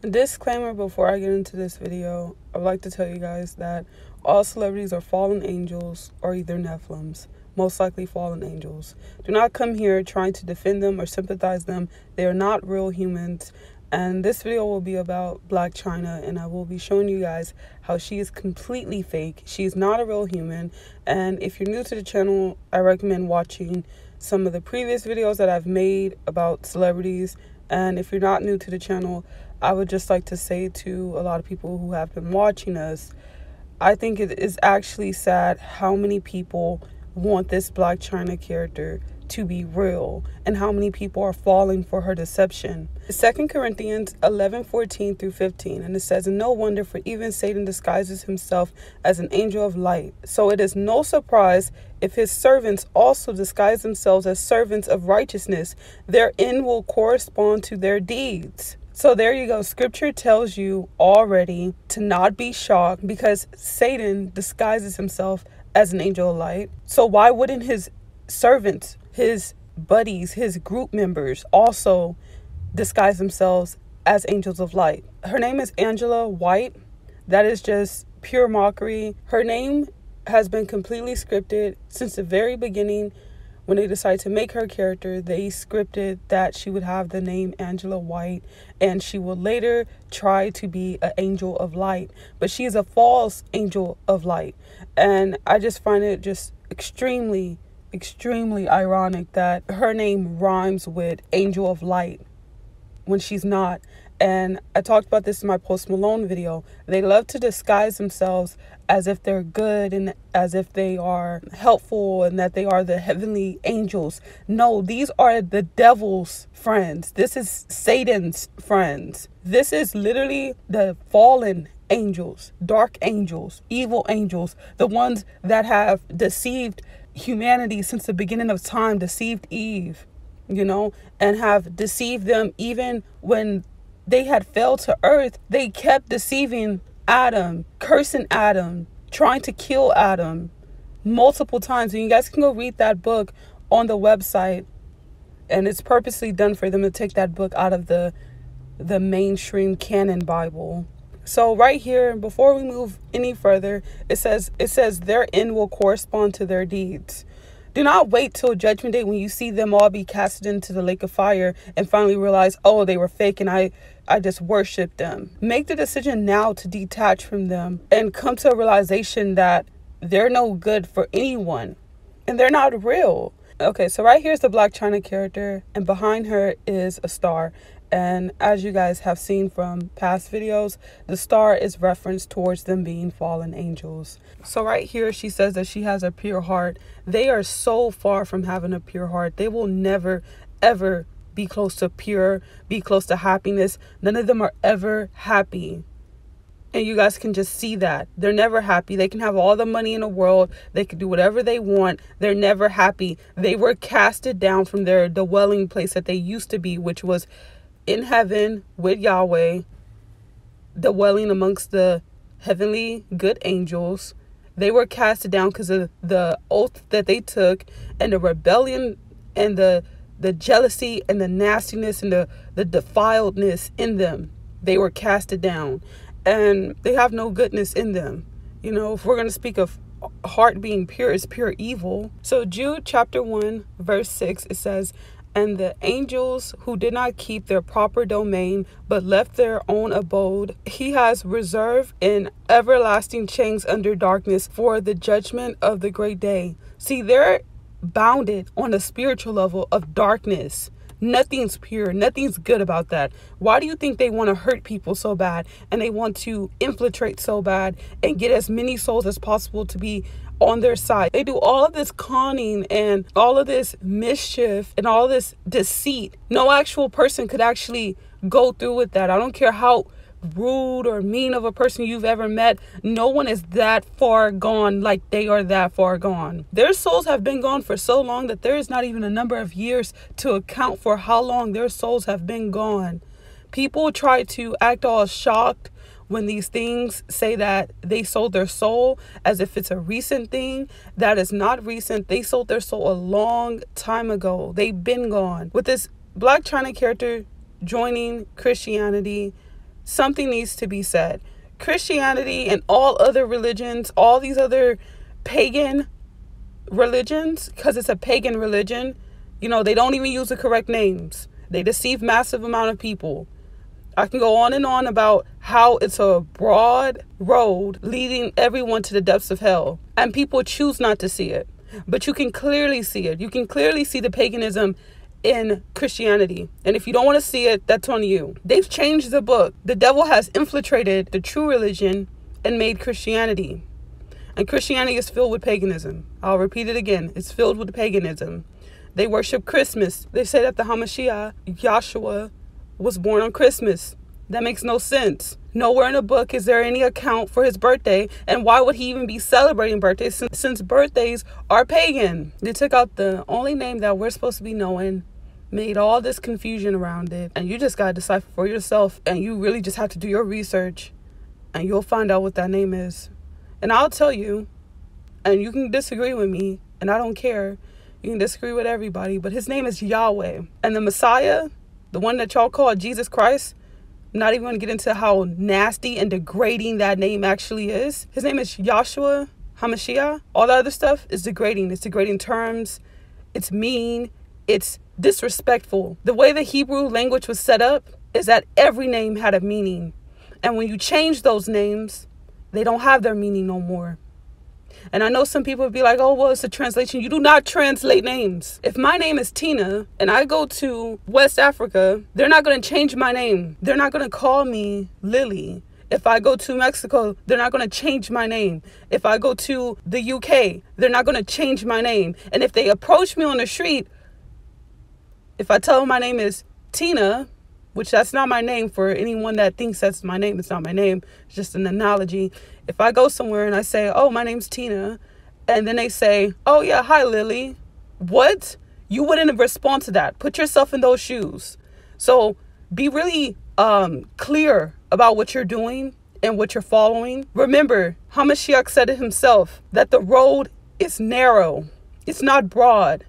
Disclaimer before I get into this video, I would like to tell you guys that all celebrities are fallen angels or either Nephilims, most likely fallen angels. Do not come here trying to defend them or sympathize them. They are not real humans. And this video will be about BLAC CHYNA, and I will be showing you guys how she is completely fake. She is not a real human. And if you're new to the channel, I recommend watching some of the previous videos that I've made about celebrities. And if you're not new to the channel, I would just like to say to a lot of people who have been watching us, I think it is actually sad how many people want this BLAC CHYNA character to be real and how many people are falling for her deception. 2 Corinthians 11:14 through 15, and it says, "And no wonder, for even Satan disguises himself as an angel of light. So it is no surprise if his servants also disguise themselves as servants of righteousness. Their end will correspond to their deeds." So there you go. Scripture tells you already to not be shocked because Satan disguises himself as an angel of light. So why wouldn't his servants, his buddies, his group members also disguise themselves as angels of light? Her name is Angela White. That is just pure mockery. Her name has been completely scripted since the very beginning. When they decided to make her character, they scripted that she would have the name Angela White and she will later try to be an angel of light. But she is a false angel of light. And I just find it just extremely ironic that her name rhymes with angel of light when she's not. And I talked about this in my Post Malone video. They love to disguise themselves as if they're good and as if they are helpful and that they are the heavenly angels. No, these are the devil's friends. This is Satan's friends. This is literally the fallen angels, dark angels, evil angels, the ones that have deceived humanity since the beginning of time, deceived Eve, and have deceived them even when they had fell to earth. They kept deceiving Adam, cursing Adam, trying to kill Adam multiple times. And you guys can go read that book on the website. And it's purposely done for them to take that book out of the mainstream canon Bible. So right here, before we move any further, it says their end will correspond to their deeds. Do not wait till judgment day when you see them all be casted into the lake of fire and finally realize, oh, they were fake and I just worshiped them. Make the decision now to detach from them and come to a realization that they're no good for anyone and they're not real. Okay, so right here's the BLAC CHYNA character, and behind her is a star. And as you guys have seen from past videos, the star is referenced towards them being fallen angels. So right here, she says that she has a pure heart. They are so far from having a pure heart. They will never, ever be close to pure, be close to happiness. None of them are ever happy. And you guys can just see that. They're never happy. They can have all the money in the world. They can do whatever they want. They're never happy. They were casted down from their dwelling place that they used to be, which was in heaven with Yahweh, dwelling amongst the heavenly good angels. They were casted down because of the oath that they took and the rebellion and the jealousy and the nastiness and the defiledness in them. They were casted down and they have no goodness in them. If we're going to speak of heart being pure, it's pure evil. So Jude chapter 1 verse 6, it says, "And the angels who did not keep their proper domain, but left their own abode, he has reserved in everlasting chains under darkness for the judgment of the great day." See, they're bounded on a spiritual level of darkness. Nothing's pure. Nothing's good about that. Why do you think they want to hurt people so bad and they want to infiltrate so bad and get as many souls as possible to be on their side? They do all of this conning and all of this mischief and all this deceit. No actual person could actually go through with that. I don't care how rude or mean of a person you've ever met. No one is that far gone like they are that far gone. Their souls have been gone for so long that there is not even a number of years to account for how long their souls have been gone. People try to act all shocked when these things say that they sold their soul as if it's a recent thing. That is not recent. They sold their soul a long time ago. They've been gone. With this BLAC CHYNA character joining Christianity, something needs to be said. Christianity and all other religions, all these other pagan religions, because it's a pagan religion, you know, they don't even use the correct names. They deceive massive amount of people. I can go on and on about how it's a broad road leading everyone to the depths of hell. And people choose not to see it. But you can clearly see it. You can clearly see the paganism in Christianity. And if you don't want to see it, that's on you. They've changed the book. The devil has infiltrated the true religion and made Christianity. And Christianity is filled with paganism. I'll repeat it again. It's filled with paganism. They worship Christmas. They say that the Hamashiach, Yahshua, was born on Christmas. That makes no sense. Nowhere in the book is there any account for his birthday. And why would he even be celebrating birthdays since birthdays are pagan? They took out the only name that we're supposed to be knowing, made all this confusion around it. And you just got to decipher for yourself. And you really just have to do your research. And you'll find out what that name is. And I'll tell you. And you can disagree with me. And I don't care. You can disagree with everybody. But his name is Yahweh. And the Messiah, the one that y'all call Jesus Christ, I'm not even going to get into how nasty and degrading that name actually is. His name is Yahshua HaMashiach. All that other stuff is degrading. It's degrading terms. It's mean. It's disrespectful. The way the Hebrew language was set up is that every name had a meaning. And when you change those names, they don't have their meaning no more. And I know some people would be like, oh, well, it's a translation. You do not translate names. If my name is Tina and I go to West Africa, they're not going to change my name. They're not going to call me Lily. If I go to Mexico, they're not going to change my name. If I go to the UK, they're not going to change my name. And if they approach me on the street, if I tell them my name is Tina, which that's not my name for anyone that thinks that's my name. It's not my name. It's just an analogy. If I go somewhere and I say, oh, my name's Tina, and then they say, oh, yeah, hi, Lily. What? You wouldn't respond to that. Put yourself in those shoes. So be really clear about what you're doing and what you're following. Remember, Hamashiach said it himself, that the road is narrow. It's not broad.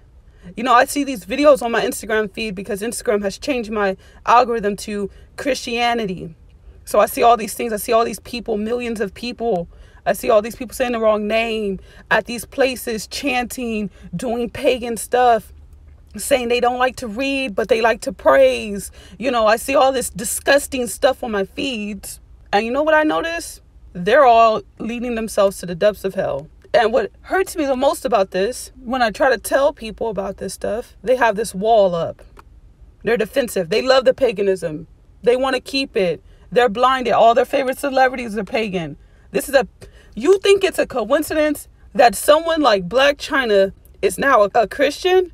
You know, I see these videos on my Instagram feed because Instagram has changed my algorithm to Christianity. So I see all these things. I see all these people, millions of people. I see all these people saying the wrong name at these places, chanting, doing pagan stuff, saying they don't like to read, but they like to praise. You know, I see all this disgusting stuff on my feeds. And you know what I notice? They're all leading themselves to the depths of hell. And what hurts me the most about this, when I try to tell people about this stuff, they have this wall up. They're defensive. They love the paganism. They want to keep it. They're blinded. All their favorite celebrities are pagan. You think it's a coincidence that someone like BLAC CHYNA is now a Christian?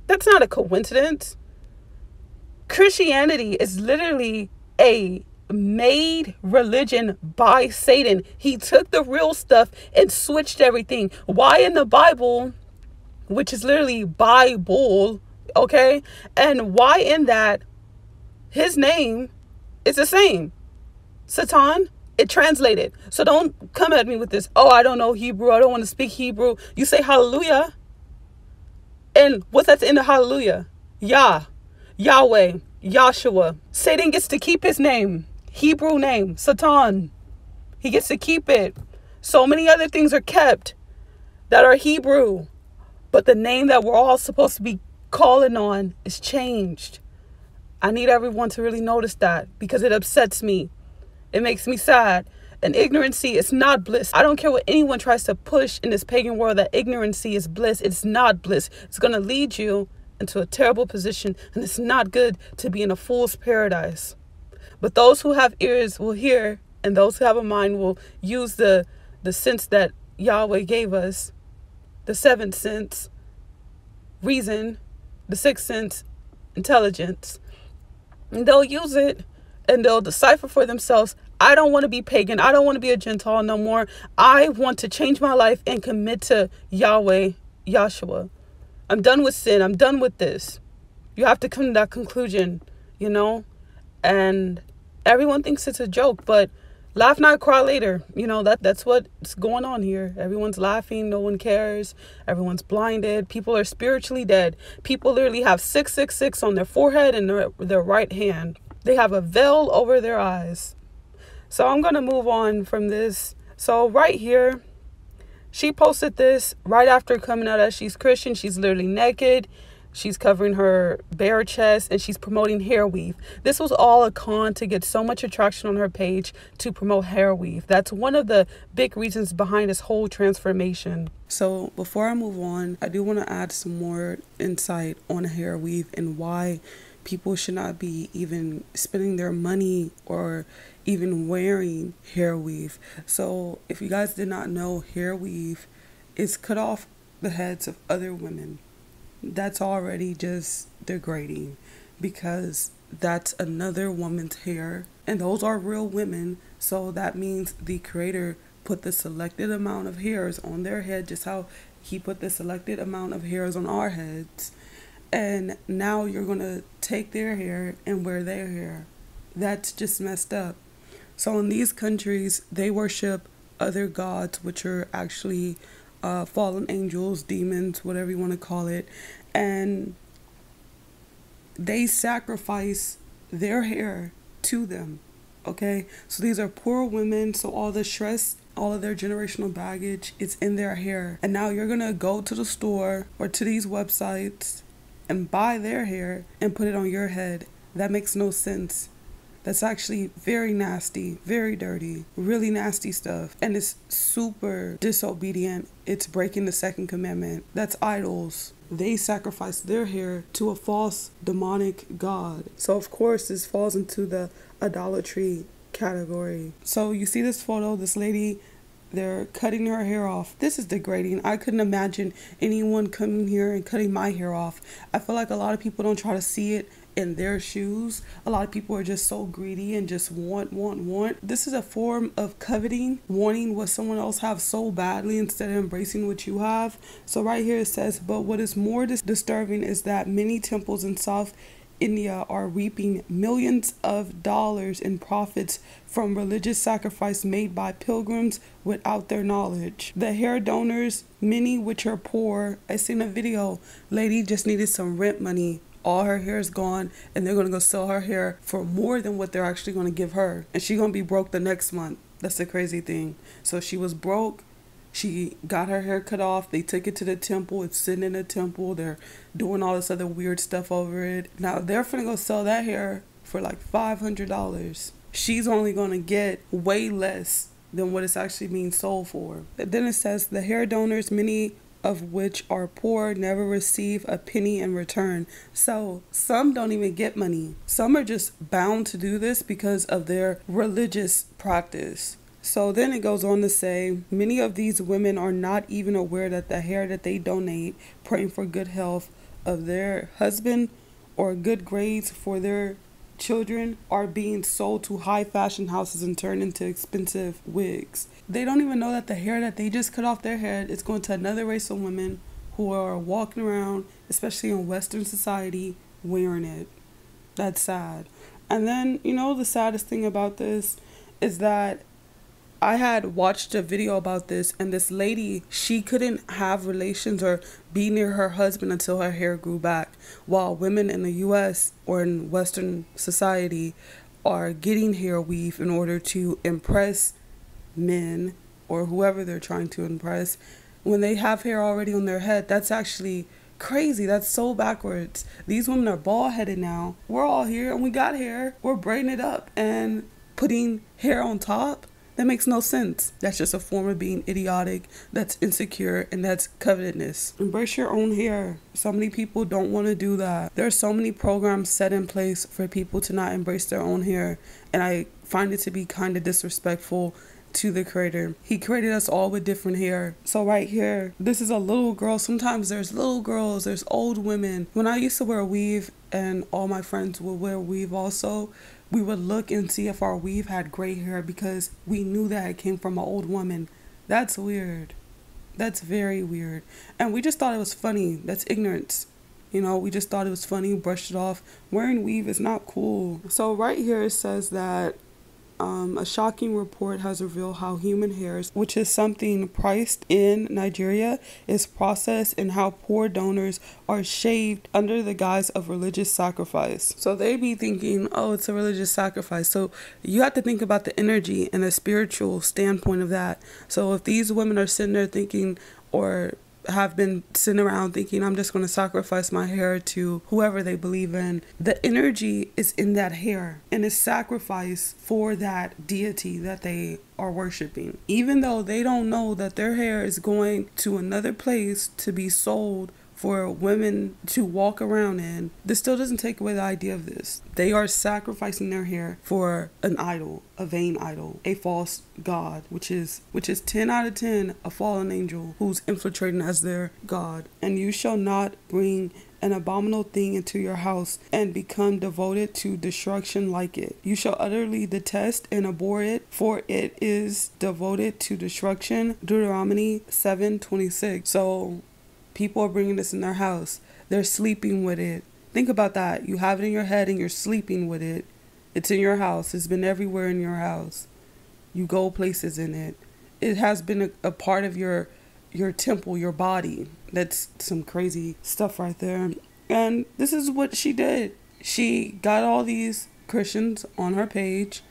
That's not a coincidence. Christianity is literally a made religion by Satan. He took the real stuff and switched everything. Why in the Bible, which is literally Bible, okay? And why in that his name is the same? Satan, it translated. So don't come at me with this, oh, I don't know Hebrew, I don't want to speak Hebrew. You say hallelujah. And what's at the end of hallelujah? Yahweh, Yahshua. Satan gets to keep his name. Hebrew name, Satan. He gets to keep it. So many other things are kept that are Hebrew. But the name that we're all supposed to be calling on is changed. I need everyone to really notice that because it upsets me. It makes me sad. And ignorancy is not bliss. I don't care what anyone tries to push in this pagan world that ignorancy is bliss. It's not bliss. It's going to lead you into a terrible position. And it's not good to be in a fool's paradise. But those who have ears will hear, and those who have a mind will use the sense that Yahweh gave us, the seventh sense, reason, the sixth sense, intelligence. And they'll use it, and they'll decipher for themselves, I don't want to be pagan. I don't want to be a Gentile no more. I want to change my life and commit to Yahweh, Yahshua. I'm done with sin. I'm done with this. You have to come to that conclusion, you know? And everyone thinks it's a joke, but laugh not, cry later. You know, that's what's going on here. Everyone's laughing. No one cares. Everyone's blinded. People are spiritually dead. People literally have 666 on their forehead and their right hand. They have a veil over their eyes. So I'm going to move on from this. So right here, she posted this right after coming out as she's Christian. She's literally naked. She's covering her bare chest and she's promoting hair weave. This was all a con to get so much attraction on her page to promote hair weave. That's one of the big reasons behind this whole transformation. So before I move on, I do want to add some more insight on hair weave and why people should not be even spending their money or even wearing hair weave. So if you guys did not know, hair weave is cut off the heads of other women. That's already just degrading because that's another woman's hair and those are real women. So that means the creator put the selected amount of hairs on their head, just how he put the selected amount of hairs on our heads. And now you're going to take their hair and wear their hair. That's just messed up. So in these countries, they worship other gods, which are actually fallen angels, demons, whatever you want to call it. And they sacrifice their hair to them. Okay? So these are poor women. So all the stress, all of their generational baggage is in their hair. And now you're going to go to the store or to these websites and buy their hair and put it on your head. That makes no sense. That's actually very nasty, very dirty, really nasty stuff. And it's super disobedient. It's breaking the second commandment. That's idols. They sacrifice their hair to a false demonic god. So of course this falls into the idolatry category. So you see this photo, this lady, they're cutting her hair off. This is degrading. I couldn't imagine anyone coming here and cutting my hair off. I feel like a lot of people don't try to see it in their shoes. A lot of people are just so greedy and just want. This is a form of coveting, wanting what someone else have so badly instead of embracing what you have. So right here it says, but what is more disturbing is that many temples in South India are reaping millions of dollars in profits from religious sacrifice made by pilgrims without their knowledge. The hair donors, many which are poor. I seen a video, lady just needed some rent money. All her hair is gone and they're going to go sell her hair for more than what they're actually going to give her. And she's going to be broke the next month. That's the crazy thing. So she was broke. She got her hair cut off. They took it to the temple. It's sitting in the temple. They're doing all this other weird stuff over it. Now they're finna go sell that hair for like $500. She's only going to get way less than what it's actually being sold for. And then it says the hair donors, many of which are poor, never receive a penny in return. So some don't even get money. Some are just bound to do this because of their religious practice. So then it goes on to say, many of these women are not even aware that the hair that they donate, praying for good health of their husband or good grades for their children, are being sold to high fashion houses and turned into expensive wigs. They don't even know that the hair that they just cut off their head is going to another race of women who are walking around, especially in Western society, wearing it. That's sad. And then, you know, the saddest thing about this is that I had watched a video about this, and this lady, she couldn't have relations or be near her husband until her hair grew back, while women in the US or in Western society are getting hair weave in order to impress men or whoever they're trying to impress when they have hair already on their head. That's actually crazy. That's so backwards. These women are bald headed now. We're all here and we got hair. We're braiding it up and putting hair on top. That makes no sense. That's just a form of being idiotic, that's insecure, and that's covetousness. Embrace your own hair. So many people don't want to do that. There are so many programs set in place for people to not embrace their own hair, and I find it to be kind of disrespectful to the creator. He created us all with different hair. So right here, this is a little girl. Sometimes there's little girls, there's old women. When I used to wear weave and all my friends would wear weave also, we would look and see if our weave had gray hair because we knew that it came from an old woman. That's weird. That's very weird. And we just thought it was funny. That's ignorance. You know, we just thought it was funny, brushed it off. Wearing weave is not cool. So right here it says that A shocking report has revealed how human hair, which is something priced in Nigeria, is processed and how poor donors are shaved under the guise of religious sacrifice. So they be thinking, oh, it's a religious sacrifice. So you have to think about the energy and the spiritual standpoint of that. So if these women are sitting there thinking, or have been sitting around thinking, I'm just going to sacrifice my hair to whoever they believe in, the energy is in that hair and is sacrifice for that deity that they are worshiping. Even though they don't know that their hair is going to another place to be sold for women to walk around in, this still doesn't take away the idea of this. They are sacrificing their hair for an idol, a vain idol, a false god, which is 10 out of 10 a fallen angel who's infiltrating as their god. And you shall not bring an abominable thing into your house and become devoted to destruction like it. You shall utterly detest and abhor it, for it is devoted to destruction. Deuteronomy 7:26. So people are bringing this in their house. They're sleeping with it. Think about that. You have it in your head and you're sleeping with it. It's in your house. It's been everywhere in your house. You go places in it. It has been a part of your temple, your body. That's some crazy stuff right there. And this is what she did. She got all these Christians on her page,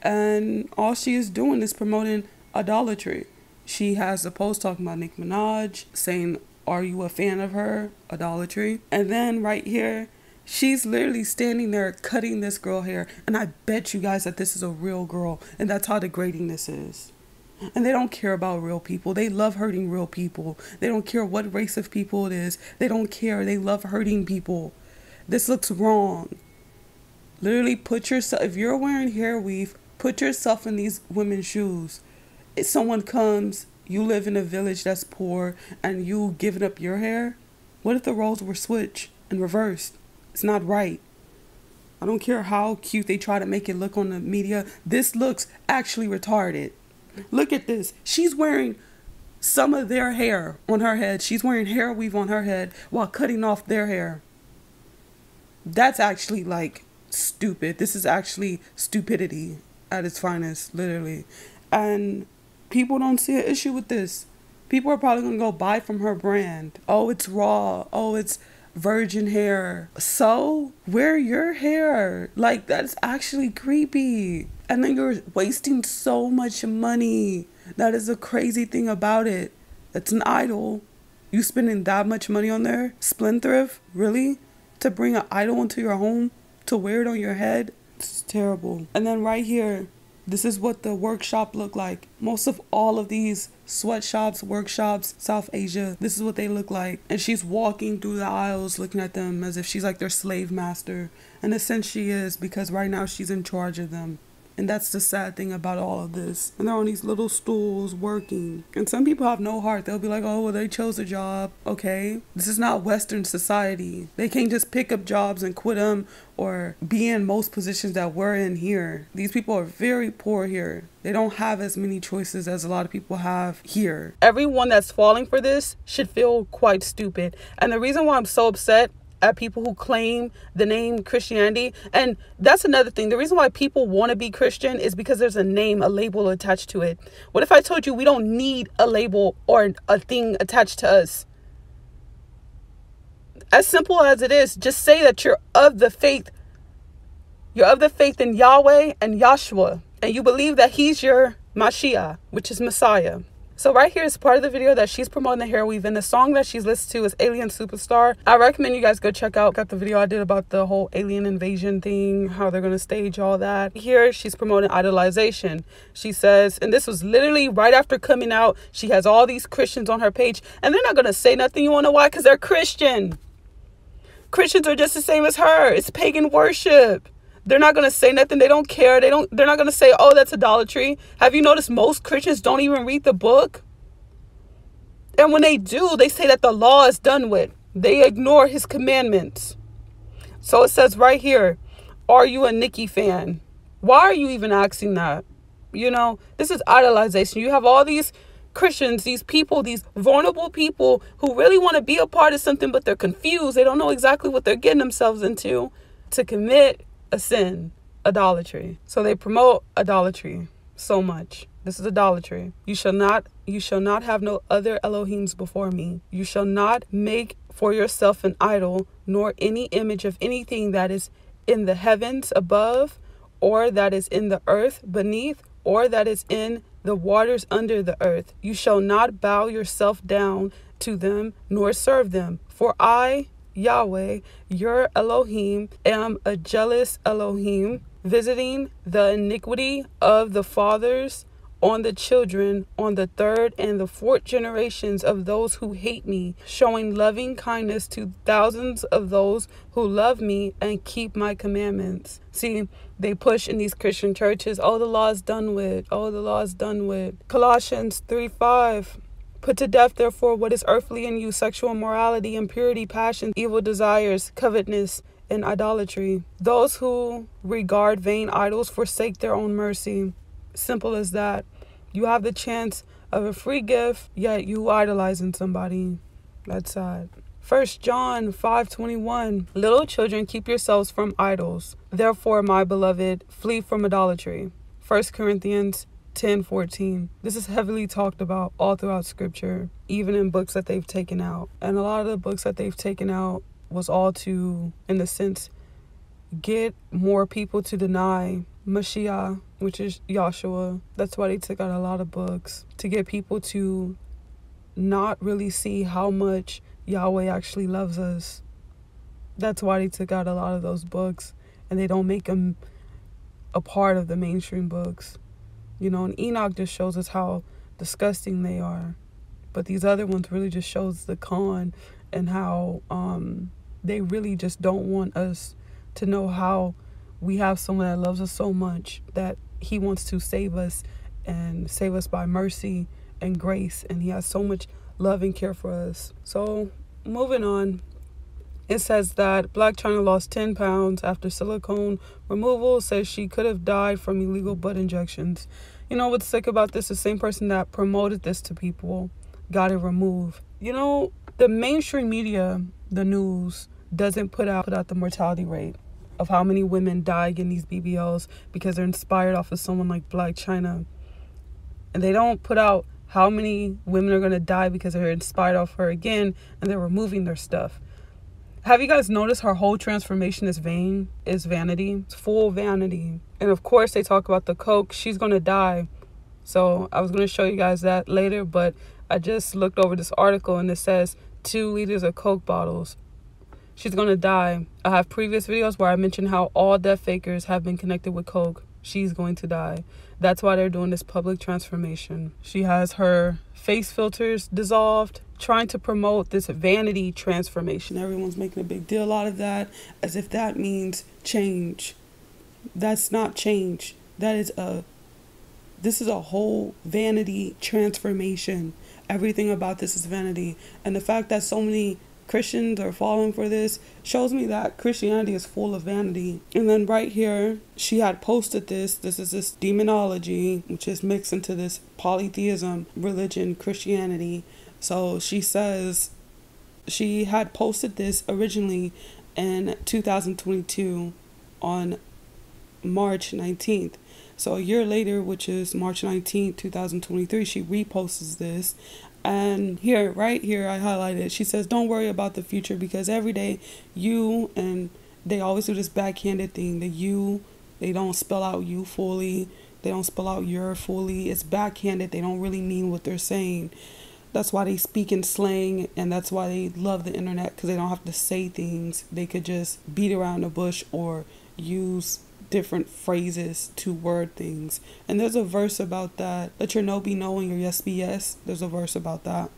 and all she is doing is promoting idolatry. She has a post talking about Nicki Minaj, saying, are you a fan of her? Idolatry. And then right here, she's literally standing there cutting this girl hair. And I bet you guys that this is a real girl. And that's how degrading this is. And they don't care about real people. They love hurting real people. They don't care what race of people it is. They don't care. They love hurting people. This looks wrong. Literally put yourself, if you're wearing hair weave, put yourself in these women's shoes. If someone comes, you live in a village that's poor, and you giving up your hair? What if the roles were switched and reversed? It's not right. I don't care how cute they try to make it look on the media. This looks actually retarded. Look at this. She's wearing some of their hair on her head. She's wearing hair weave on her head while cutting off their hair. That's actually like stupid. This is actually stupidity at its finest, literally. And people don't see an issue with this. People are probably going to go buy from her brand. Oh, it's raw. Oh, it's virgin hair. So wear your hair. Like, that's actually creepy. And then you're wasting so much money. That is the crazy thing about it. It's an idol. You spending that much money on there? Spendthrift? Really? To bring an idol into your home? To wear it on your head? It's terrible. And then right here, this is what the workshop looked like. Most of all of these sweatshops, workshops, South Asia, this is what they look like. And she's walking through the aisles looking at them as if she's like their slave master. In a sense she is, because right now she's in charge of them. And that's the sad thing about all of this. And they're on these little stools working. And some people have no heart. They'll be like, oh, well, they chose a job. Okay. This is not Western society. They can't just pick up jobs and quit them or be in most positions that we're in here. These people are very poor here. They don't have as many choices as a lot of people have here. Everyone that's falling for this should feel quite stupid. And the reason why I'm so upset at people who claim the name Christianity, and that's another thing, the reason why people want to be Christian is because there's a name, a label attached to it. What if I told you we don't need a label or a thing attached to us? As simple as it is, just say that you're of the faith. You're of the faith in Yahweh and Yahshua, and you believe that he's your Mashiach, which is Messiah. So right here is part of the video that she's promoting the hair weave, and the song that she's listened to is Alien Superstar. I recommend you guys go check out the video I did about the whole alien invasion thing, how they're going to stage all that. Here she's promoting idolization. She says, and this was literally right after coming out, she has all these Christians on her page, and they're not going to say nothing. You want to know why? Because they're Christian. Christians are just the same as her. It's pagan worship. They're not going to say nothing. They don't care. They're not going to say, oh, that's idolatry. Have you noticed most Christians don't even read the book? And when they do, they say that the law is done with. They ignore his commandments. So it says right here, are you a Nicki fan? Why are you even asking that? You know, this is idolization. You have all these Christians, these people, these vulnerable people who really want to be a part of something, but they're confused. They don't know exactly what they're getting themselves into to commit a sin, idolatry. So they promote idolatry so much. This is idolatry. You shall not have no other Elohims before me. You shall not make for yourself an idol, nor any image of anything that is in the heavens above, or that is in the earth beneath, or that is in the waters under the earth. You shall not bow yourself down to them, nor serve them. For I, Yahweh, your Elohim, am a jealous Elohim, visiting the iniquity of the fathers on the children, on the third and the fourth generations of those who hate me, showing loving kindness to thousands of those who love me and keep my commandments. See, they push in these Christian churches, oh, the law is done with. Oh, the law is done with. Colossians 3:5. Put to death, therefore, what is earthly in you, sexual immorality, impurity, passion, evil desires, covetousness, and idolatry. Those who regard vain idols forsake their own mercy. Simple as that. You have the chance of a free gift, yet you idolizing somebody. That's sad. 1 John 5:21. Little children, keep yourselves from idols. Therefore, my beloved, flee from idolatry. 1 Corinthians 10:14. This is heavily talked about all throughout scripture, even in books that they've taken out. And a lot of the books that they've taken out was all to, in a sense, get more people to deny Mashiach, which is Yahshua. That's why they took out a lot of books, to get people to not really see how much Yahweh actually loves us. That's why they took out a lot of those books, and they don't make them a part of the mainstream books. You know, and Enoch just shows us how disgusting they are. But these other ones really just shows the con, and how they really just don't want us to know how we have someone that loves us so much that he wants to save us, and save us by mercy and grace. And he has so much love and care for us. So moving on, it says that BLAC CHYNA lost 10 pounds after silicone removal, says she could have died from illegal butt injections. You know what's sick about this? The same person that promoted this to people got it removed. You know, the mainstream media, the news, doesn't put out the mortality rate of how many women die getting these BBLs because they're inspired off of someone like BLAC CHYNA. And they don't put out how many women are going to die because they're inspired off her again, and they're removing their stuff. Have you guys noticed her whole transformation is vanity? It's full vanity. And of course they talk about the coke. She's going to die. So I was going to show you guys that later, but I just looked over this article and it says 2 liters of coke bottles. She's going to die. I have previous videos where I mentioned how all death fakers have been connected with coke. She's going to die. That's why they're doing this public transformation. She has her face filters dissolved, trying to promote this vanity transformation. Everyone's making a big deal out of that, as if that means change. That's not change. This is a whole vanity transformation. Everything about this is vanity. And the fact that so many Christians are falling for this shows me that Christianity is full of vanity. And then right here, she had posted this. This is this demonology, which is mixed into this polytheism religion, Christianity. So she says she had posted this originally in 2022 on March 19th. So a year later, which is March 19th, 2023, she reposts this. And here, right here, I highlighted, she says, don't worry about the future, because every day you, and they always do this backhanded thing, they don't spell out you fully. They don't spell out your fully. It's backhanded. They don't really mean what they're saying. That's why they speak in slang, and that's why they love the internet, because they don't have to say things. They could just beat around the bush or use different phrases to word things. And there's a verse about that. Let your no be no and your yes be yes. There's a verse about that.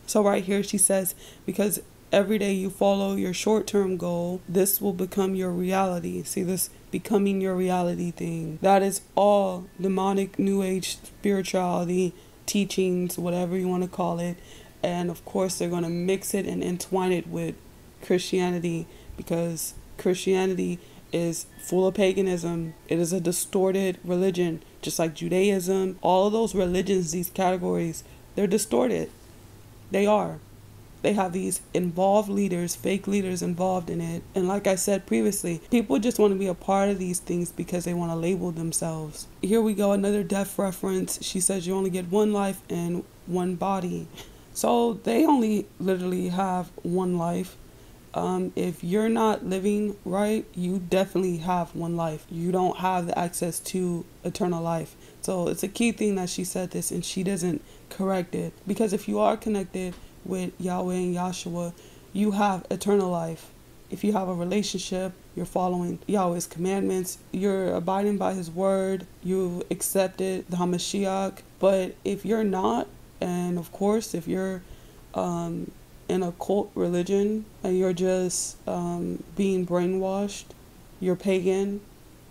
So right here she says, because every day you follow your short-term goal, this will become your reality. See, this becoming your reality thing, that is all demonic new age spirituality teachings, whatever you want to call it. And of course they're going to mix it and entwine it with Christianity, because Christianity is full of paganism. It is a distorted religion, just like Judaism. All of those religions, these categories, they're distorted. They are. they have these involved leaders, fake leaders involved in it. And like I said previously, people just want to be a part of these things because they want to label themselves. Here we go, another death reference. She says you only get one life and one body. So they only literally have one life. If you're not living right, you definitely have one life. You don't have the access to eternal life. So it's a key thing that she said this and she doesn't correct it. Because if you are connected with Yahweh and Yahshua, you have eternal life. If you have a relationship, you're following Yahweh's commandments, you're abiding by his word, you've accepted the Hamashiach. But if you're not, and of course if you're in a cult religion and you're just being brainwashed, you're pagan,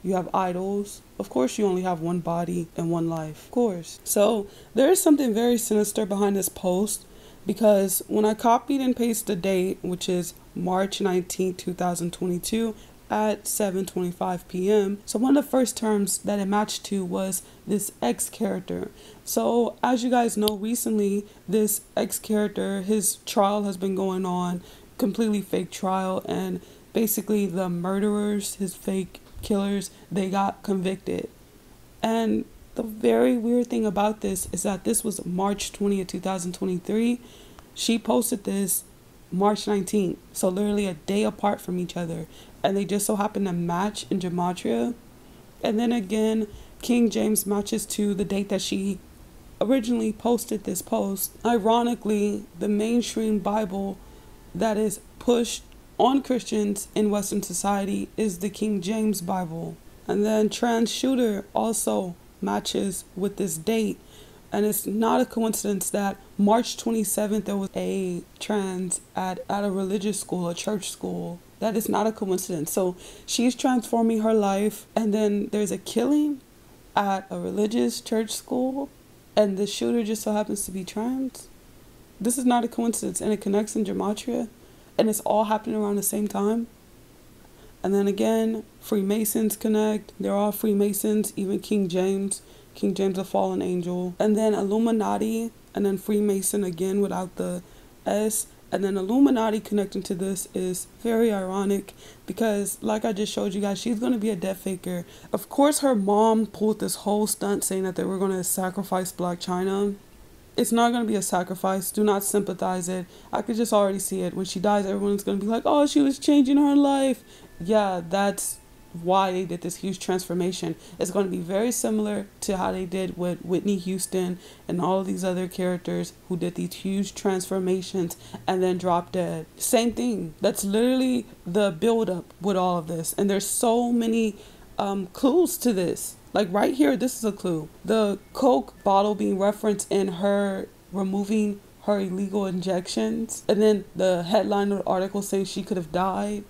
you have idols, of course you only have one body and one life, of course. So there is something very sinister behind this post, because when I copied and pasted the date, which is March 19, 2022 at 7:25 p.m. So one of the first terms that it matched to was this X character. So as you guys know, recently this X character, his trial has been going on, completely fake trial, and basically the murderers, his fake killers, they got convicted. And the very weird thing about this is that this was March 20th, 2023. She posted this March 19th, so literally a day apart from each other, and they just so happen to match in gematria. And then again, King James matches to the date that she originally posted this post. Ironically, the mainstream Bible that is pushed on Christians in Western society is the King James Bible. And then trans shooter also matches with this date. And it's not a coincidence that March 27th there was a trans at a religious school, a church school. That is not a coincidence. So she's transforming her life, and then there's a killing at a religious church school, and the shooter just so happens to be trans. This is not a coincidence, and it connects in gematria, and it's all happening around the same time. And then again, Freemasons connect. They're all Freemasons, even King James. King James, a fallen angel. And then Illuminati, and then Freemason again without the S. And then Illuminati connecting to this is very ironic because, like I just showed you guys, she's going to be a death faker. Of course, her mom pulled this whole stunt saying that they were going to sacrifice BLAC CHYNA. It's not going to be a sacrifice. Do not sympathize it. I could just already see it. When she dies, everyone's going to be like, oh, she was changing her life. Yeah, that's why they did this huge transformation. It's going to be very similar to how they did with Whitney Houston and all of these other characters who did these huge transformations and then dropped dead. Same thing. That's literally the build up with all of this. And there's so many clues to this. Like right here, this is a clue. The Coke bottle being referenced in her removing her illegal injections. And then the headline of the article saying she could have died.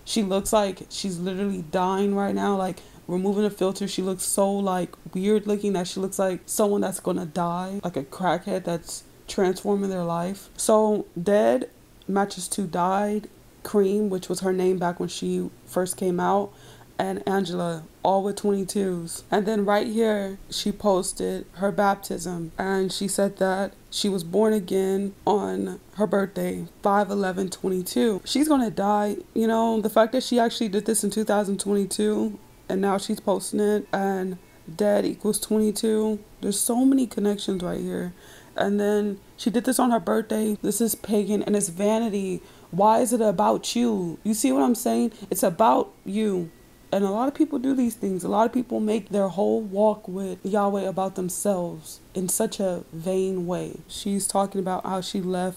She looks like she's literally dying right now, like removing a filter. She looks so like weird looking that she looks like someone that's gonna die, like a crackhead that's transforming their life. So dead matches to died, Cream, which was her name back when she first came out, and Angela, all with 22s. And then right here, she posted her baptism, and she said that she was born again on her birthday, 5/11/22. She's gonna die. You know, the fact that she actually did this in 2022, and now she's posting it, and dead equals 22. There's so many connections right here. And then she did this on her birthday. This is pagan, and it's vanity. Why is it about you? You see what I'm saying? It's about you. And a lot of people do these things. A lot of people make their whole walk with Yahweh about themselves in such a vain way. She's talking about how she left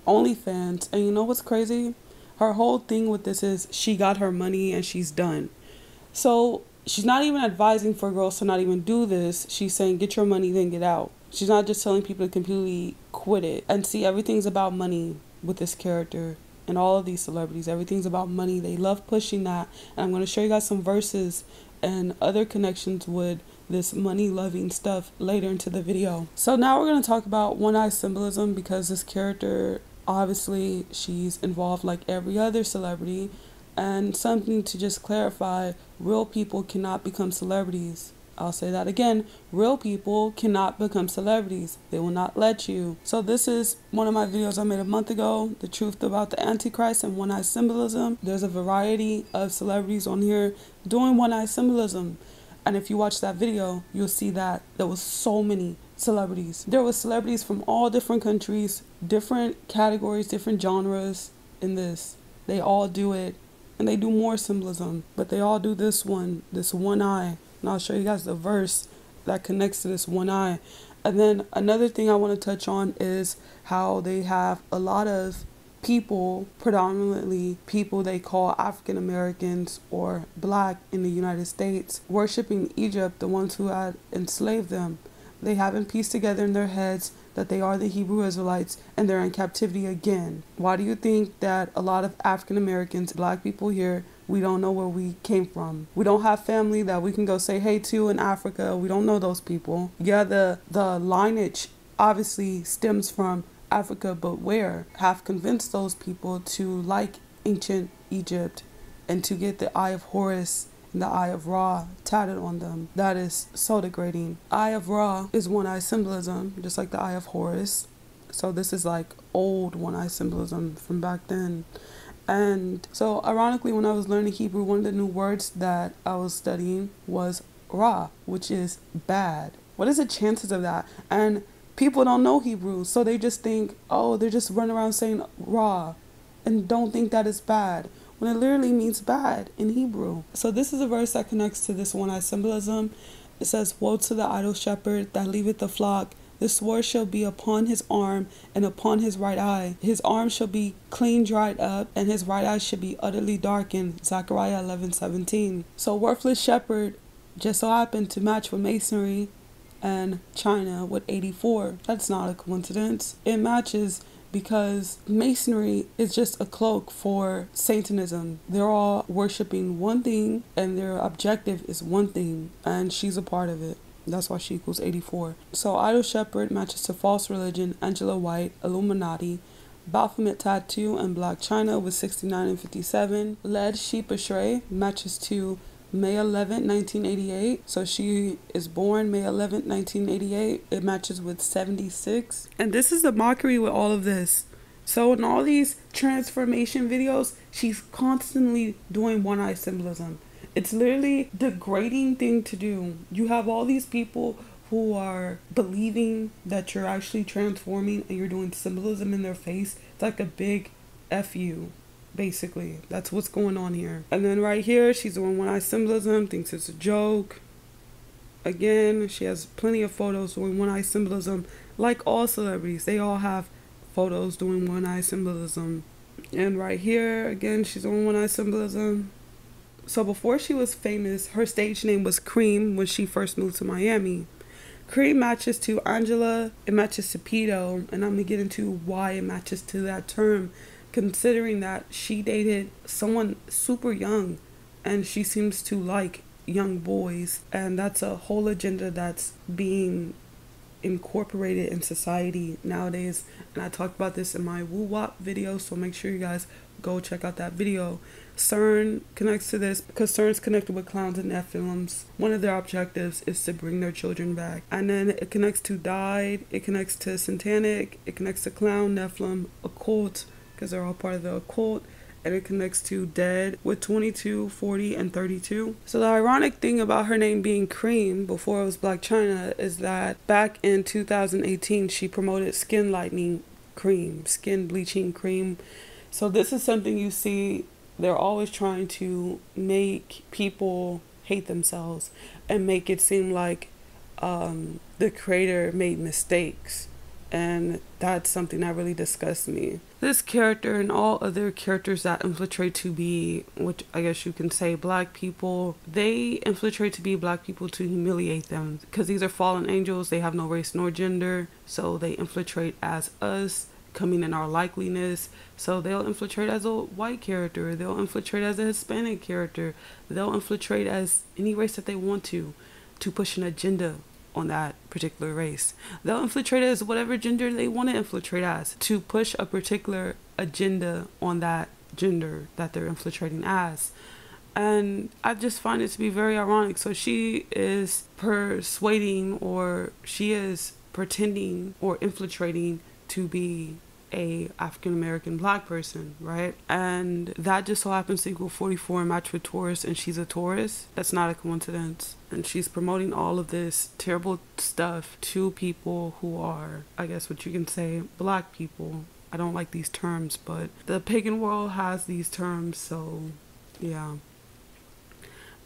OnlyFans. And you know what's crazy? Her whole thing with this is she got her money and she's done. So she's not even advising for girls to not even do this. She's saying get your money, then get out. She's not just telling people to completely quit it. And see, everything's about money with this character. And all of these celebrities, everything's about money. They love pushing that. And I'm going to show you guys some verses and other connections with this money-loving stuff later into the video. So now we're going to talk about one-eye symbolism, because this character, obviously, she's involved like every other celebrity. And something to just clarify, real people cannot become celebrities. I'll say that again. Real people cannot become celebrities. They will not let you. So this is one of my videos I made a month ago. The truth about the Antichrist and one-eye symbolism. There's a variety of celebrities on here doing one-eye symbolism. And if you watch that video, you'll see that there was so many celebrities. There was celebrities from all different countries, different categories, different genres in this. They all do it. And they do more symbolism. But they all do this one eye. And I'll show you guys the verse that connects to this one eye. And then another thing I want to touch on is how they have a lot of people, predominantly people they call African Americans or black in the United States, worshiping Egypt, the ones who had enslaved them. They haven't pieced together in their heads that they are the Hebrew Israelites and they're in captivity again. Why do you think that a lot of African Americans, black people here, we don't know where we came from? We don't have family that we can go say hey to in Africa. We don't know those people. Yeah, the lineage obviously stems from Africa, but where? Have convinced those people to like ancient Egypt and to get the Eye of Horus and the Eye of Ra tatted on them. That is so degrading. Eye of Ra is one-eye symbolism, just like the Eye of Horus. So this is like old one-eye symbolism from back then. And so ironically, when I was learning Hebrew, one of the new words that I was studying was Ra, which is bad. What is the chances of that? And people don't know Hebrew, so they just think, oh, they're just running around saying Ra and don't think that is bad, when it literally means bad in Hebrew. So this is a verse that connects to this one-eye symbolism. It says, woe to the idle shepherd that leaveth the flock. The sword shall be upon his arm and upon his right eye. His arm shall be clean dried up, and his right eye shall be utterly darkened. Zechariah 11:17. So worthless shepherd just so happened to match with masonry and China with 84. That's not a coincidence. It matches because masonry is just a cloak for Satanism. They're all worshiping one thing and their objective is one thing, and she's a part of it. That's why she equals 84. So idol shepherd matches to false religion, Angela White, Illuminati, Baphomet tattoo, and Black China with 69 and 57. Lead sheep astray matches to May 11th, 1988. So she is born May 11th, 1988. It matches with 76. And this is the mockery with all of this. So in all these transformation videos, she's constantly doing one-eye symbolism. It's literally a degrading thing to do. You have all these people who are believing that you're actually transforming and you're doing symbolism in their face. It's like a big F you. Basically, that's what's going on here. And then right here, she's doing one-eye symbolism, thinks it's a joke. Again, she has plenty of photos doing one-eye symbolism. Like all celebrities, they all have photos doing one-eye symbolism. And right here, again, she's doing one-eye symbolism. So before she was famous, her stage name was Cream when she first moved to Miami. Cream matches to Angela, it matches to pedo, and I'm going to get into why it matches to that term, considering that she dated someone super young and she seems to like young boys, and that's a whole agenda that's being incorporated in society nowadays. And I talked about this in my Woo Wop video, so make sure you guys go check out that video. CERN connects to this because CERN's connected with clowns and Nephilims. One of their objectives is to bring their children back. And then it connects to Died, it connects to Satanic, it connects to Clown, Nephilim, Occult, because they're all part of the occult, and it connects to Dead with 22, 40, and 32. So the ironic thing about her name being Cream before it was Blac Chyna is that back in 2018 she promoted skin lightening cream, skin bleaching cream. So this is something you see, they're always trying to make people hate themselves and make it seem like the creator made mistakes. And that's something that really disgusts me. This character and all other characters that infiltrate to be, which I guess you can say black people, they infiltrate to be black people to humiliate them. Because these are fallen angels, they have no race nor gender. So they infiltrate as us, coming in our likeliness. So they'll infiltrate as a white character, they'll infiltrate as a Hispanic character, they'll infiltrate as any race that they want to push an agenda on that particular race. They'll infiltrate as whatever gender they want to infiltrate as, to push a particular agenda on that gender that they're infiltrating as. And I just find it to be very ironic. So she is persuading, or she is pretending or infiltrating to be a African American black person, right? And that just so happens to equal 44 and match with Taurus, and she's a Taurus. That's not a coincidence. And she's promoting all of this terrible stuff to people who are, I guess what you can say, black people. I don't like these terms, but the pagan world has these terms, so yeah.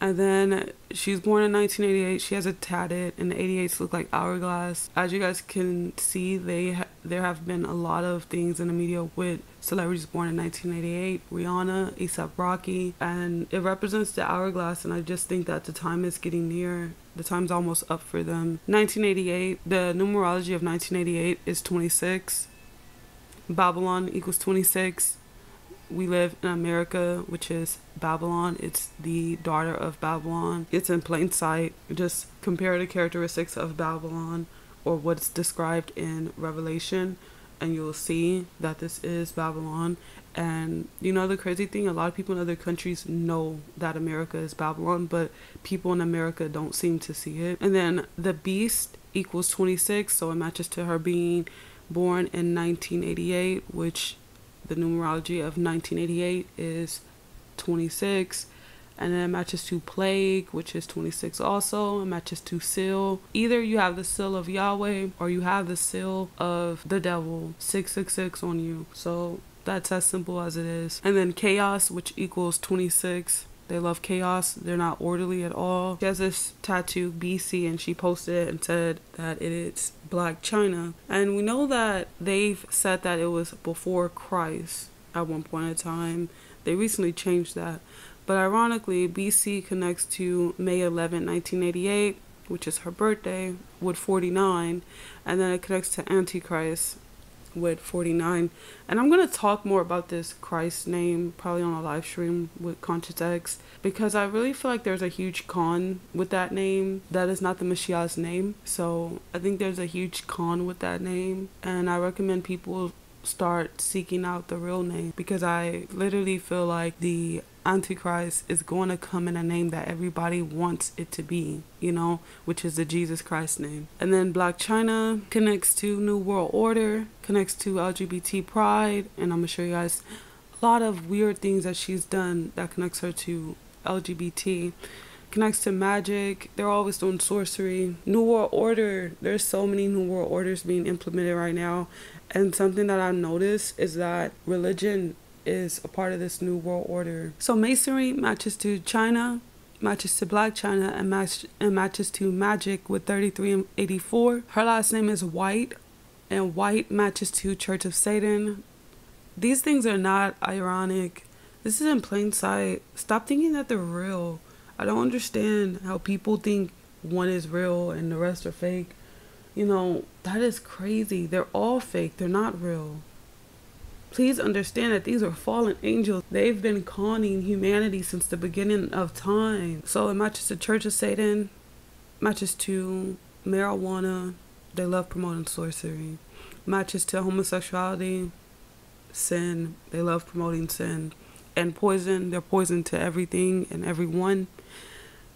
And then she was born in 1988. She has a tatted, and the 88s look like hourglass. As you guys can see, there have been a lot of things in the media with celebrities born in 1988. Rihanna, A$AP Rocky, and it represents the hourglass. And I just think that the time is getting near. The time's almost up for them. 1988. The numerology of 1988 is 26. Babylon equals 26. We live in America, which is Babylon. It's the daughter of Babylon. It's in plain sight. Just compare the characteristics of Babylon, or what's described in Revelation, and you'll see that this is Babylon. And you know the crazy thing, a lot of people in other countries know that America is Babylon, but people in America don't seem to see it. And then the beast equals 26, so it matches to her being born in 1988, which the numerology of 1988 is 26. And then it matches to plague, which is 26 also. It matches to seal. Either you have the seal of Yahweh or you have the seal of the devil, 666 on you. So that's as simple as it is. And then chaos, which equals 26. They love chaos. They're not orderly at all. She has this tattoo, BC, and she posted it and said that it is BLAC CHYNA. And we know that they've said that it was before Christ at one point in time. They recently changed that. But ironically, BC connects to May 11, 1988, which is her birthday, with 49. And then it connects to Antichrist with 49. And I'm going to talk more about this Christ name probably on a live stream with Conscious X, because I really feel like there's a huge con with that name. That is not the Messiah's name. So I think there's a huge con with that name, and I recommend people start seeking out the real name, because I literally feel like the Antichrist is going to come in a name that everybody wants it to be, you know, which is the Jesus Christ name. And then BLAC CHYNA connects to New World Order, connects to LGBT pride, and I'm gonna show you guys a lot of weird things that she's done that connects her to LGBT. Connects to magic. They're always doing sorcery. New World Order. There's so many New World Orders being implemented right now, and something that I've noticed is that religion is a part of this New World Order. So Masonry matches to China, matches to BLAC CHYNA, and matches to magic with 33 and 84. Her last name is White, and White matches to Church of Satan. These things are not ironic. This is in plain sight. Stop thinking that they're real. I don't understand how people think one is real and the rest are fake. You know, that is crazy. They're all fake. They're not real. Please understand that these are fallen angels. They've been conning humanity since the beginning of time. So it matches to Church of Satan, matches to marijuana. They love promoting sorcery. Matches to homosexuality, sin. They love promoting sin. And poison. They're poison to everything and everyone.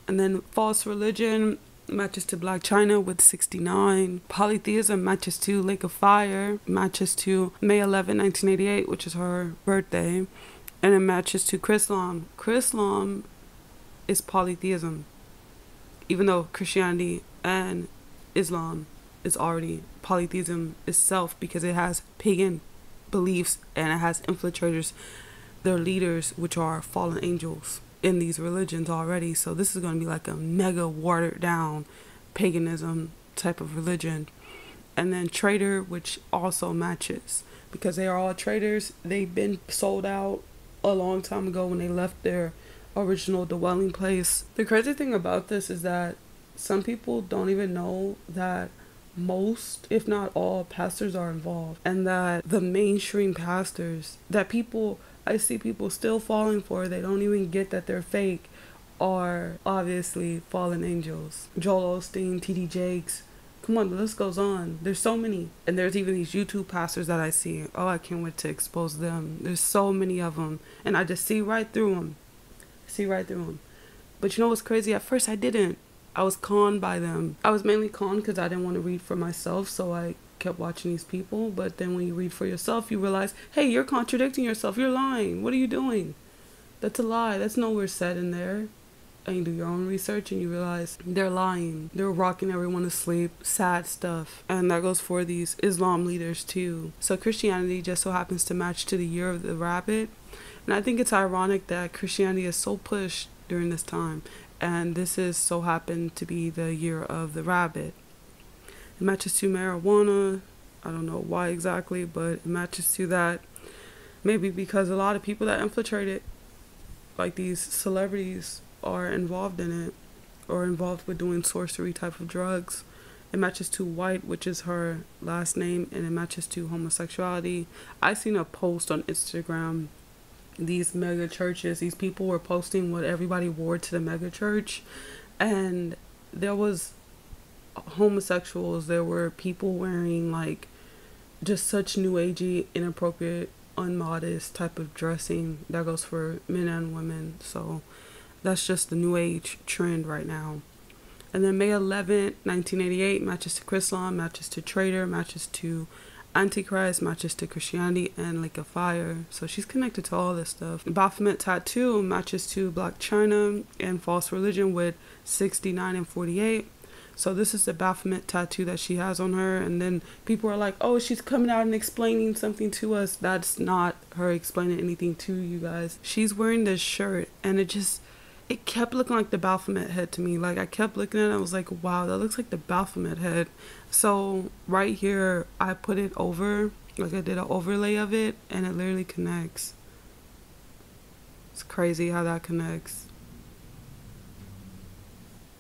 And then false religion matches to BLAC CHYNA with 69. Polytheism matches to Lake of Fire, matches to May 11, 1988, which is her birthday. And it matches to Chrislam. Chrislam is polytheism, even though Christianity and Islam is already polytheism itself, because it has pagan beliefs and it has infiltrators, their leaders, which are fallen angels in these religions already. So this is going to be like a mega watered down paganism type of religion. And then traitor, which also matches, because they are all traitors. They've been sold out a long time ago when they left their original dwelling place. The crazy thing about this is that some people don't even know that most, if not all, pastors are involved, and that the mainstream pastors that people, I see people still falling for, they don't even get that they're fake, are obviously fallen angels. Joel Osteen, T.D. Jakes, come on, the list goes on. There's so many. And there's even these YouTube pastors that I see. Oh, I can't wait to expose them. There's so many of them, and I just see right through them. See right through them. But you know what's crazy? At first I didn't. I was conned by them. I was mainly conned because I didn't want to read for myself, so I kept watching these people. But then when you read for yourself, you realize, hey, you're contradicting yourself. You're lying. What are you doing? That's a lie. That's nowhere said in there. And you do your own research and you realize they're lying. They're rocking everyone to sleep. Sad stuff. And that goes for these Islam leaders too. So Christianity just so happens to match to the year of the rabbit. And I think it's ironic that Christianity is so pushed during this time. And this is so happened to be the year of the rabbit. It matches to marijuana. I don't know why exactly, but it matches to that. Maybe because a lot of people that infiltrate it, like these celebrities, are involved in it or involved with doing sorcery type of drugs. It matches to white, which is her last name, and it matches to homosexuality. I seen a post on Instagram. These mega churches, these people were posting what everybody wore to the mega church, and there was homosexuals, there were people wearing like just such new agey, inappropriate, unmodest type of dressing. That goes for men and women. So that's just the new age trend right now. And then May 11th, 1988 matches to Chrislam, matches to Traitor, matches to Antichrist, matches to Christianity, and Lake of Fire. So she's connected to all this stuff. Baphomet tattoo matches to Black China and false religion with 69 and 48. So this is the Baphomet tattoo that she has on her. And then people are like, oh, she's coming out and explaining something to us. That's not her explaining anything to you guys. She's wearing this shirt and it kept looking like the Baphomet head to me. Like, I kept looking at it, I was like, wow, that looks like the Baphomet head. So right here, I put it over, like I did an overlay of it, and it literally connects. It's crazy how that connects.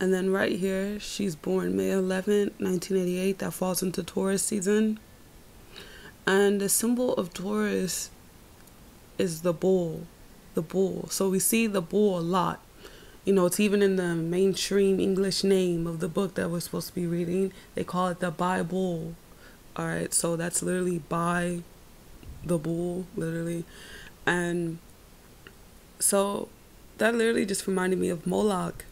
And then right here, she's born May 11th, 1988. That falls into Taurus season. And the symbol of Taurus is the bull. The bull. So we see the bull a lot. You know, it's even in the mainstream English name of the book that we're supposed to be reading. They call it the Bible. All right, so that's literally by the bull, literally. And so that literally just reminded me of Moloch.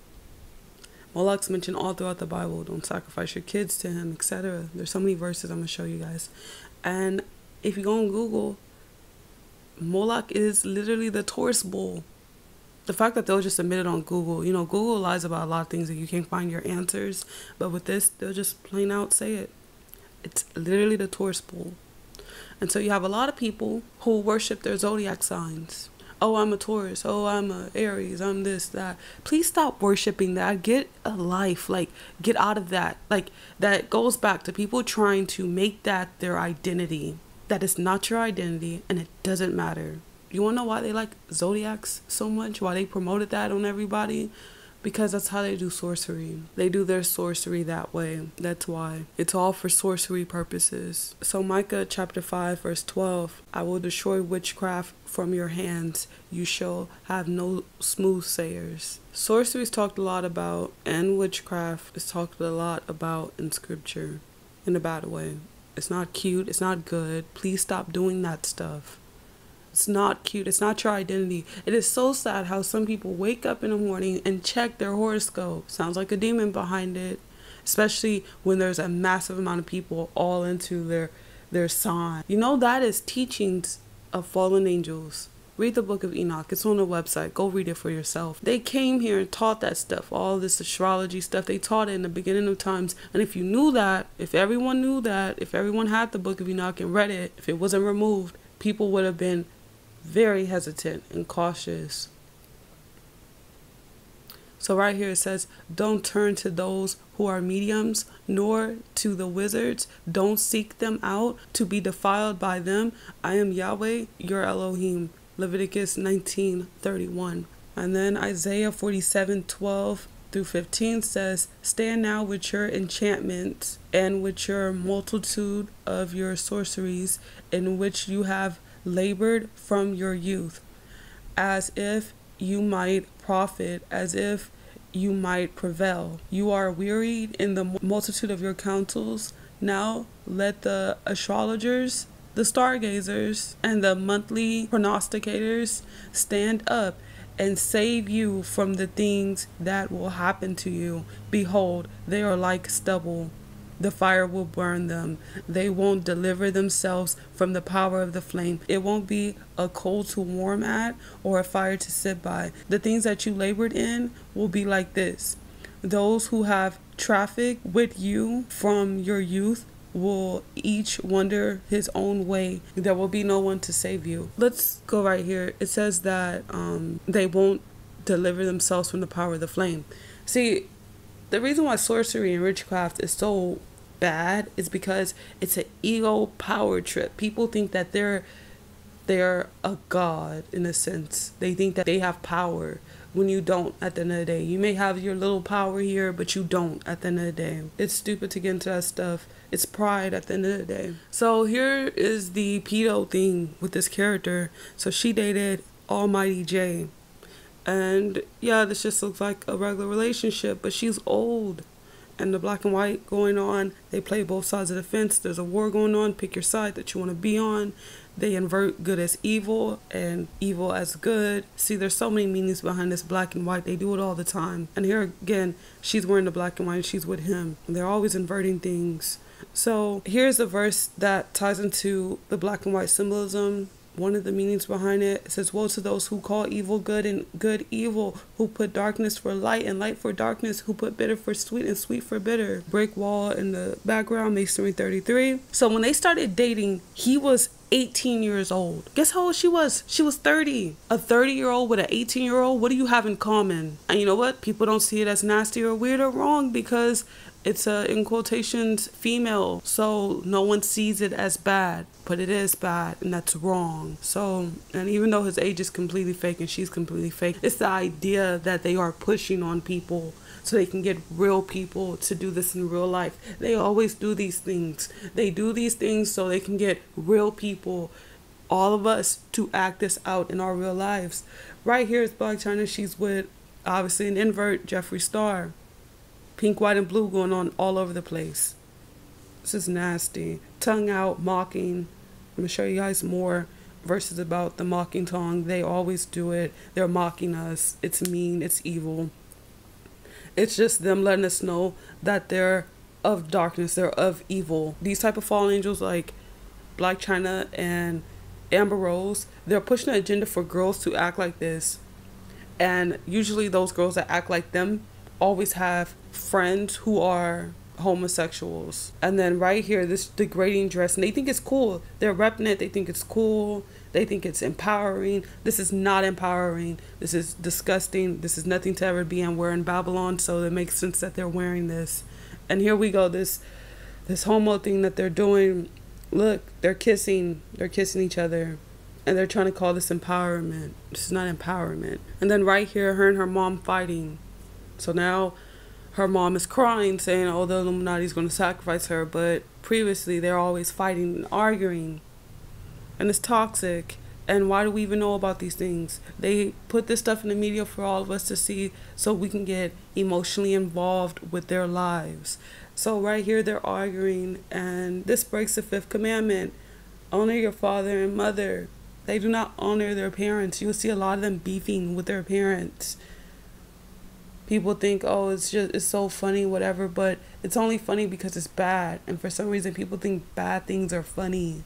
Moloch's mentioned all throughout the Bible. Don't sacrifice your kids to him, etc. There's so many verses I'm going to show you guys. And if you go on Google, Moloch is literally the Taurus bull. The fact that they'll just admit it on Google, you know, Google lies about a lot of things that you can't find your answers. But with this, they'll just plain out say it. It's literally the Taurus bull. And so you have a lot of people who worship their zodiac signs. Oh, I'm a Taurus. Oh, I'm a Aries. I'm this, that. Please stop worshiping that. Get a life. Like, get out of that. Like, that goes back to people trying to make that their identity. That is not your identity, and it doesn't matter. You want to know why they like zodiacs so much? Why they promoted that on everybody? Because that's how they do sorcery. They do their sorcery that way. That's why. It's all for sorcery purposes. So Micah chapter 5 verse 12. I will destroy witchcraft from your hands. You shall have no smoothsayers. Sorcery is talked a lot about, and witchcraft is talked a lot about in scripture. In a bad way. It's not cute. It's not good. Please stop doing that stuff. It's not cute. It's not your identity. It is so sad how some people wake up in the morning and check their horoscope. Sounds like a demon behind it. Especially when there's a massive amount of people all into their sign. You know, that is teachings of fallen angels. Read the book of Enoch. It's on the website. Go read it for yourself. They came here and taught that stuff. All this astrology stuff. They taught it in the beginning of times. And if you knew that, if everyone knew that, if everyone had the book of Enoch and read it, if it wasn't removed, people would have been very hesitant and cautious. So right here it says, don't turn to those who are mediums, nor to the wizards. Don't seek them out to be defiled by them. I am Yahweh, your Elohim. Leviticus 19:31. And then Isaiah 47:12 through 15 says, stand now with your enchantments and with your multitude of your sorceries, in which you have labored from your youth, as if you might profit, as if you might prevail. You are wearied in the multitude of your counsels. Now let the astrologers, the stargazers, and the monthly prognosticators stand up, and save you from the things that will happen to you. Behold, they are like stubble. The fire will burn them. They won't deliver themselves from the power of the flame. It won't be a coal to warm at or a fire to sit by. The things that you labored in will be like this. Those who have trafficked with you from your youth will each wander his own way. There will be no one to save you. Let's go right here. It says that they won't deliver themselves from the power of the flame. See, the reason why sorcery and witchcraft is so bad is because it's an ego power trip. People think that they're a god in a sense. They think that they have power when you don't at the end of the day. You may have your little power here, but you don't at the end of the day. It's stupid to get into that stuff. It's pride at the end of the day. So here is the pedo thing with this character. So she dated Almighty J. And yeah, this just looks like a regular relationship, but she's old. And the black and white going on, they play both sides of the fence. There's a war going on. Pick your side that you want to be on. They invert good as evil and evil as good. See, there's so many meanings behind this black and white. They do it all the time. And here again, she's wearing the black and white and she's with him. And they're always inverting things. So here's a verse that ties into the black and white symbolism. One of the meanings behind it says, woe to those who call evil good and good evil, who put darkness for light and light for darkness, who put bitter for sweet and sweet for bitter. Brick wall in the background, Masonry 33. So when they started dating, he was 18 years old. Guess how old she was? She was 30. A 30-year-old with an 18-year-old, what do you have in common? And you know what? People don't see it as nasty or weird or wrong because it's a, in quotations, female. So no one sees it as bad, but it is bad and that's wrong. So, and even though his age is completely fake and she's completely fake, it's the idea that they are pushing on people so they can get real people to do this in real life. They always do these things. They do these things so they can get real people, all of us, to act this out in our real lives. Right here is BLAC CHYNA. She's with, obviously, an invert, Jeffree Star. Pink, white, and blue going on all over the place. This is nasty. Tongue out, mocking. I'm going to show you guys more verses about the mocking tongue. They always do it. They're mocking us. It's mean. It's evil. It's just them letting us know that they're of darkness. They're of evil. These type of fallen angels like BLAC CHYNA and Amber Rose, they're pushing an agenda for girls to act like this. And usually those girls that act like them always have friends who are homosexuals. And then right here, this degrading dress, and they think it's cool. They're repping it. They think it's cool. They think it's empowering. This is not empowering. This is disgusting. This is nothing to ever be. And we're in Babylon, so it makes sense that they're wearing this. And here we go, this homo thing that they're doing. Look, they're kissing each other, and they're trying to call this empowerment. This is not empowerment. And then right here, her and her mom fighting. So now her mom is crying, saying, oh, the Illuminati is going to sacrifice her. But previously, they're always fighting and arguing. And it's toxic. And why do we even know about these things? They put this stuff in the media for all of us to see so we can get emotionally involved with their lives. So right here, they're arguing. And this breaks the 5th commandment. Honor your father and mother. They do not honor their parents. You'll see a lot of them beefing with their parents. People think, oh, it's so funny, whatever, but it's only funny because it's bad. And for some reason, people think bad things are funny.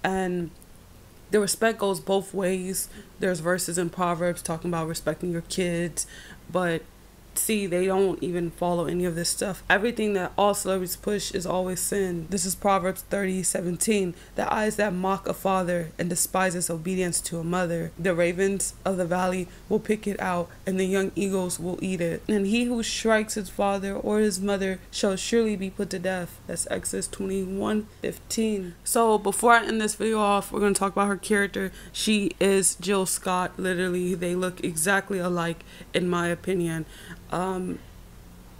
And the respect goes both ways. There's verses in Proverbs talking about respecting your kids, but see, they don't even follow any of this stuff. Everything that all celebrities push is always sin. This is Proverbs 30:17. The eyes that mock a father and despises obedience to a mother. The ravens of the valley will pick it out, and the young eagles will eat it. And he who strikes his father or his mother shall surely be put to death. That's Exodus 21:15. So before I end this video off, we're going to talk about her character. She is Jill Scott. Literally, they look exactly alike in my opinion.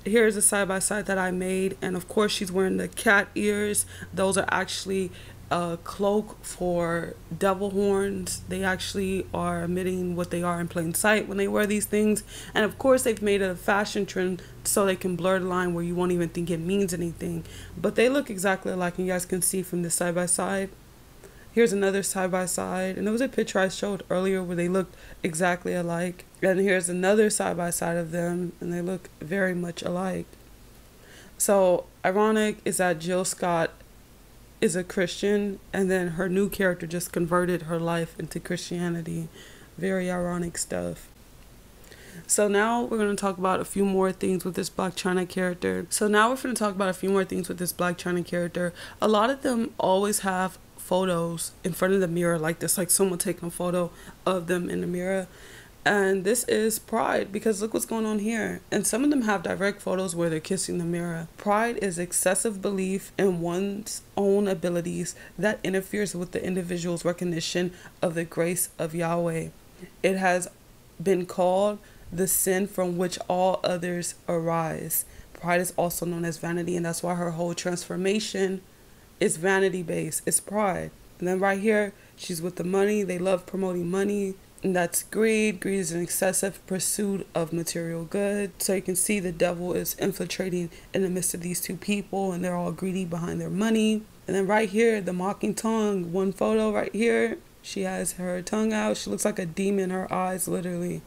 Here's a side-by-side that I made, and of course she's wearing the cat ears. Those are actually a cloak for devil horns. They actually are emitting what they are in plain sight when they wear these things. And of course they've made it a fashion trend so they can blur the line where you won't even think it means anything. But they look exactly alike, and you guys can see from this side-by-side. Here's another side by side, and there was a picture I showed earlier where they looked exactly alike. And here's another side by side of them, and they look very much alike. So ironic is that Jill Scott is a Christian, and then her new character just converted her life into Christianity. Very ironic stuff. So now we're going to talk about a few more things with this BLAC CHYNA character. A lot of them always have photos in front of the mirror like this, like someone taking a photo of them in the mirror. And this is pride, because look what's going on here. And some of them have direct photos where they're kissing the mirror. Pride is excessive belief in one's own abilities that interferes with the individual's recognition of the grace of Yahweh. It has been called the sin from which all others arise. Pride is also known as vanity, and that's why her whole transformation is vanity based. It's pride. And then right here, she's with the money. They love promoting money. And that's greed. Greed is an excessive pursuit of material goods. So you can see the devil is infiltrating in the midst of these two people, and they're all greedy behind their money. And then right here, the mocking tongue. One photo right here, she has her tongue out. She looks like a demon, her eyes, literally.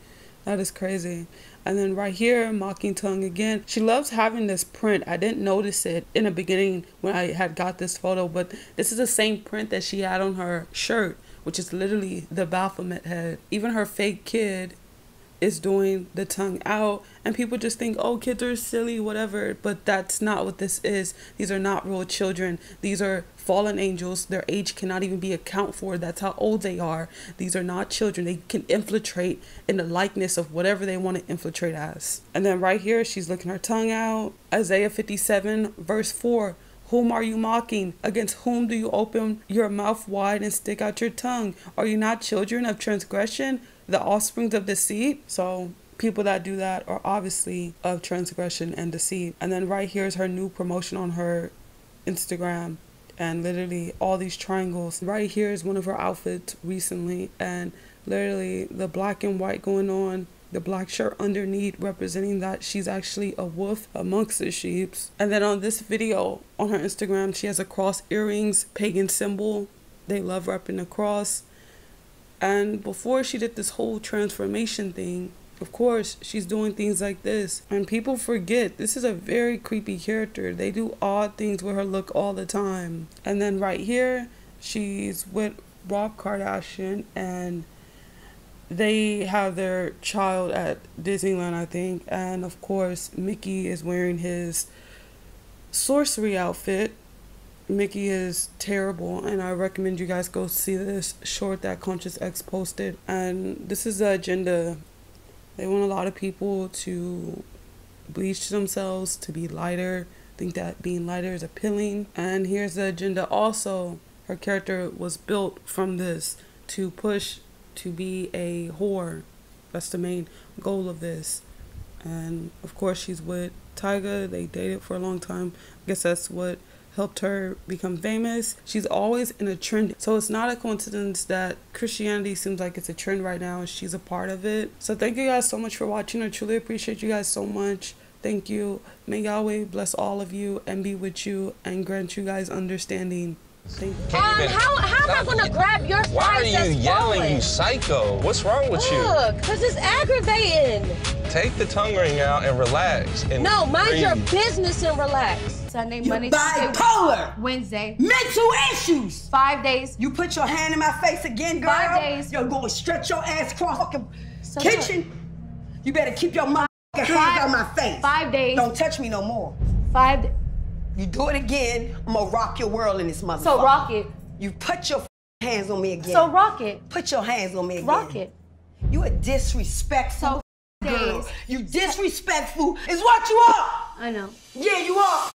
That is crazy. And then right here, mocking tongue again. She loves having this print. I didn't notice it in the beginning when I had got this photo, but this is the same print that she had on her shirt, which is literally the Baphomet head. Even her fake kid is doing the tongue out, and people just think, oh, kids are silly, whatever. But that's not what this is. These are not real children. These are fallen angels. Their age cannot even be accounted for. That's how old they are. These are not children. They can infiltrate in the likeness of whatever they want to infiltrate as. And then right here, she's licking her tongue out. Isaiah 57 verse 4. Whom are you mocking? Against whom do you open your mouth wide and stick out your tongue? Are you not children of transgression, the offsprings of deceit? So people that do that are obviously of transgression and deceit. And then right here is her new promotion on her Instagram, and literally all these triangles. Right here is one of her outfits recently, and literally the black and white going on. The black shirt underneath representing that she's actually a wolf amongst the sheeps. And then on this video on her Instagram, she has a cross earrings, pagan symbol. They love repping the cross. And before she did this whole transformation thing, of course, she's doing things like this. And people forget, this is a very creepy character. They do odd things with her look all the time. And then right here, she's with Kardashian, and they have their child at Disneyland, I think. And of course, Mickey is wearing his sorcery outfit. Mickey is terrible, and I recommend you guys go see this short that Conscious X posted. And this is the agenda. They want a lot of people to bleach themselves, to be lighter, think that being lighter is appealing. And here's the agenda also. Her character was built from this, to push to be a whore. That's the main goal of this. And of course, she's with Tyga. They dated for a long time. I guess that's what helped her become famous. She's always in a trend, so it's not a coincidence that Christianity seems like it's a trend right now, and she's a part of it. So thank you guys so much for watching. I truly appreciate you guys so much. Thank you. May Yahweh bless all of you and be with you and grant you guys understanding. Thank you. How am I gonna grab your thighs? Why are you yelling, you psycho? What's wrong with you? Look, because it's aggravating. Take the tongue ring out and relax. And no, mind breathe. your business and relax. Sunday, Monday, Tuesday, bipolar. Wednesday. Mental issues. 5 days. You put your hand in my face again, girl. 5 days. You're going to stretch your ass across the fucking So kitchen. You better keep your motherfucking hands on my face. 5 days. Don't touch me no more. 5 days. You do it again, I'm gonna rock your world in this motherfucker. So rock it. You put your hands on me again. So rock it. Put your hands on me again. Rock it. You a disrespectful So girl. days. You disrespectful is what you are. I know. Yeah, you are.